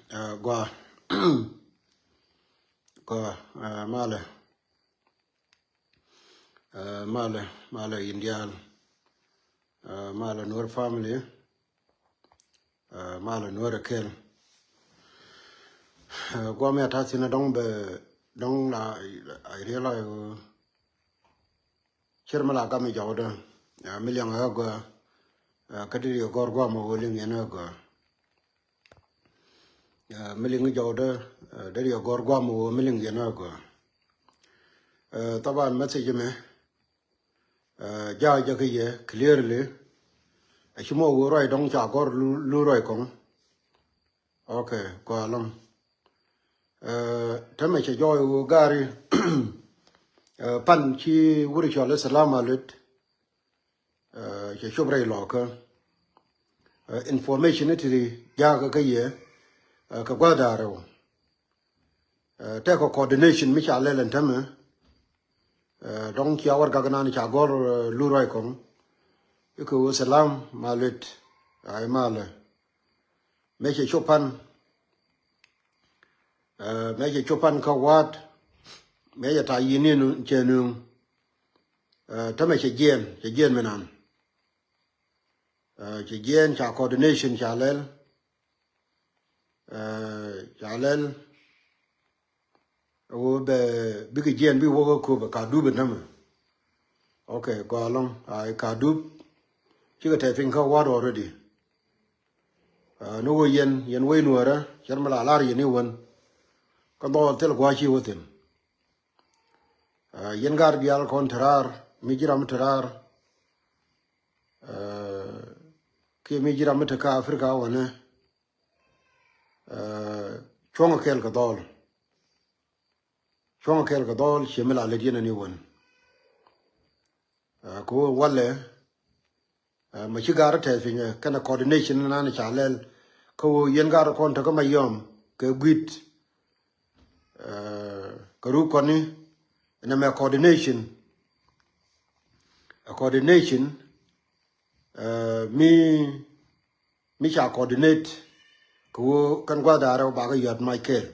Gua gua male male Indian male Nur family male Nur kel gua me ta sin dong be dong la I realize chermala kami jawda million gua kadiri gor gua mo woling yana gua million jawda dari gor gua mo million yana gua taban message me ja ke clearly achimo wo roi dong cha gor lu roi kong okay ko long tame che joy wo gari pan chi wuri cho le salam alut che shobre lo ka information ti ja ka ye ka gwa da ro te ko coordination mi cha le len tame dong cha war ga na ni cha gor lu roi kong ko salam malut ay male me che chopan me che chopan ka wat me ya ta yini nu chenu ta me che gen menan che gen cha coordination cha lel wo be big gen bi wo ko ba ka du be nam okay go along ai ka du chi ga ta fin ka wat already no wo yen we nu ara charmala lar yini won ka do tel gwa chi wotin yen gar bial kontrar mijiram trar ke mijiram ta ka afrika wana chonga kel ka dol shemela le dina ni won ko wale ma chigar ta finya kana coordination na ni chalel ko yen gar konta ko mayom ke gwit ka ru koni na me coordination mi cha coordinate ko kan gwa daro ba ga yat Michael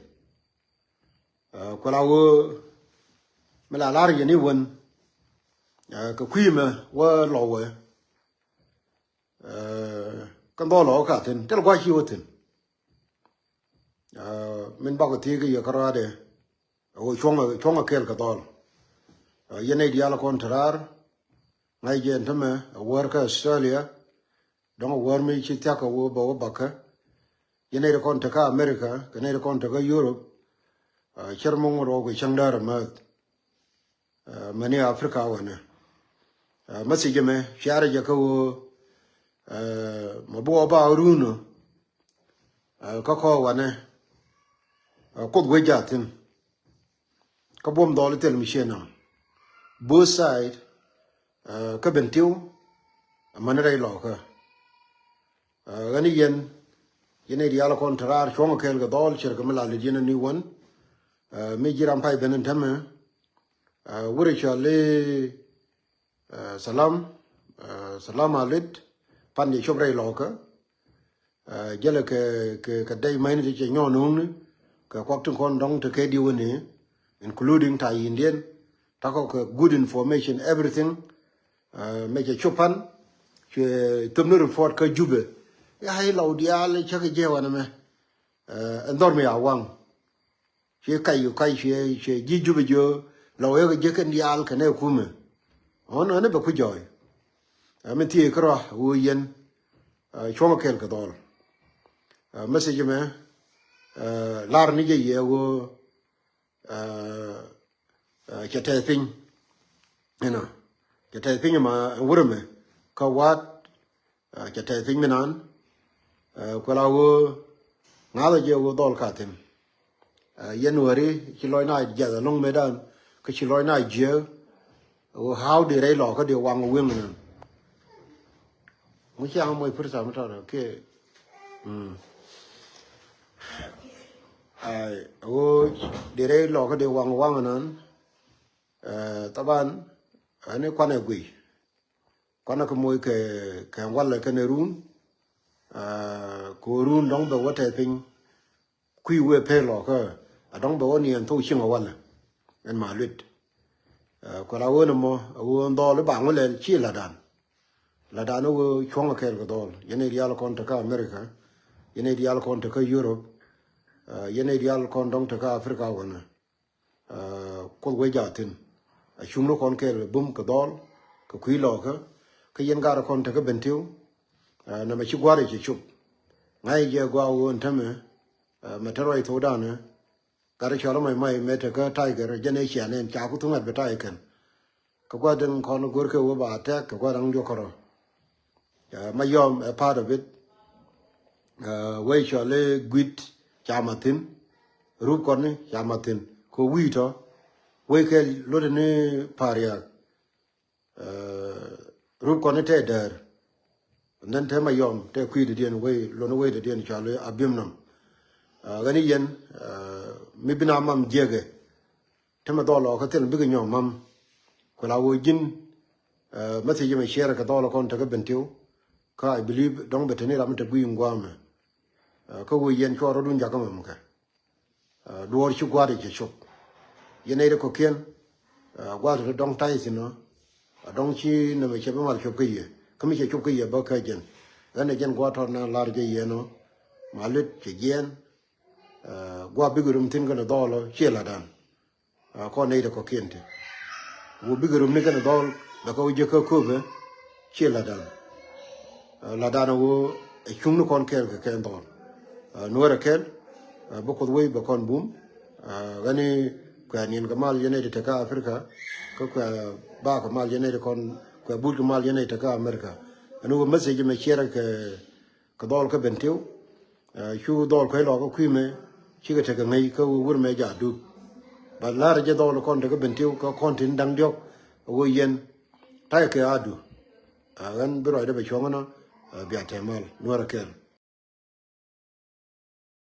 ko lawo mala lar yini won ka kwima wa lowe kan do lo ka tin tel gwa chi wotin min ba ko ti ga ya karade o chonga kel ka dol yene diala kontrar ngai gen tame work Australia don't war me chi ta ka wo ba baka yene de konta ka America kene de konta ka Europe chermong ro ko changdar ma mani Africa wana masije me share ja ko mabo ba runo ka ko wana ko gwejatin ka bom dol tel mi shena both side ka bentiu manere lo ka gani yene diala kontrar chonga kel ga dol cher kamala le jina ni won mi jiram pai benen tame wuri chale salam alit pan ye chobre lo ka jele ke dai mai ni che nyon ka kwak tun kon dong te ke di woni including Thai Indian tako good information everything make a chopan che tumnu report ka jube ya hay law dial cha ke je wana me ndor me awang che kai che ji jube jo law ye je ken dial ka ne kume on ne ba ku joy me ti kro wo yen choma kel ka dol message me lar ni je ye wo che te pin che te pin ma wurme ka wat che te pin menan ko la wo ngala je wo dol ka tem january chi loy na ja long medan ka chi loy na je wo how de re lo ka de wang wen menan mu cha mo fursa mu ta ke ai wo de re lo ka de wang nan taban ane kwana gui kwana ko moy ke wala ke ne run ko run dong be wote pin quy we pe lo ka adong bo ni an to shin wa la en ma lut ko la wo no mo wo ndo le ba ngole chi la dan wo chong ka el dol yene rial kon ta ka America yene rial kon ta ka Europe yene rial kon dong ta ka Africa wona ko we ja tin a shum no kon ke bum ka dol ka quy lo ka yen ga kon ta ka bentiu na ma chi gware chi chup ngai je gwa wo ntame ma taroi to dana kare chalo mai meta ka tiger jene chane cha ku tunga beta iken ka gwa den kon gor ke wo ba ta ka gwa rang jo koro ma yom a part of it we chale gwit chamatin ru kon ni chamatin ko wi to we ke lo ne paria ru kon te der nan te ma yom te kwi de den we lo no we de den chale abimnam gani yen mi bina mam jege tema dolo ka tel bi nyom mam ko la wo jin ma se yeme share ka dolo kon ta ga bentiu ka I believe dong beteni ram te gui ngwame ko wo yen ko ro dun ja ka mam ka duor chu gwari che chok yene re ko ken gwari dong tai sino dong chi na me che ba mal chok ye kami che chok ye ba ka jen gane jen gwa to na lar je yeno malut che jen gwa bigurum tin gana dolo chela dan ko nei da ko kente wo bigurum ne gana dol da ko je ko be chela dan la dan wo e chung kon kel ke ken dol nuara kel bo ko we ba kon bum gani ko nin gamal yene de ka Africa ko ba ko mal yene de kon ko bul mal yene de ka America anu message me share ke dol ka bentiu chu dol ko lo ko kwime chi ga te ga ngai ko wur me ja du ba la je do lo kon te ga bentiu ko kon tin dang diok wo yen ta ke adu gan biro de be chonga no bia te mal nuara kel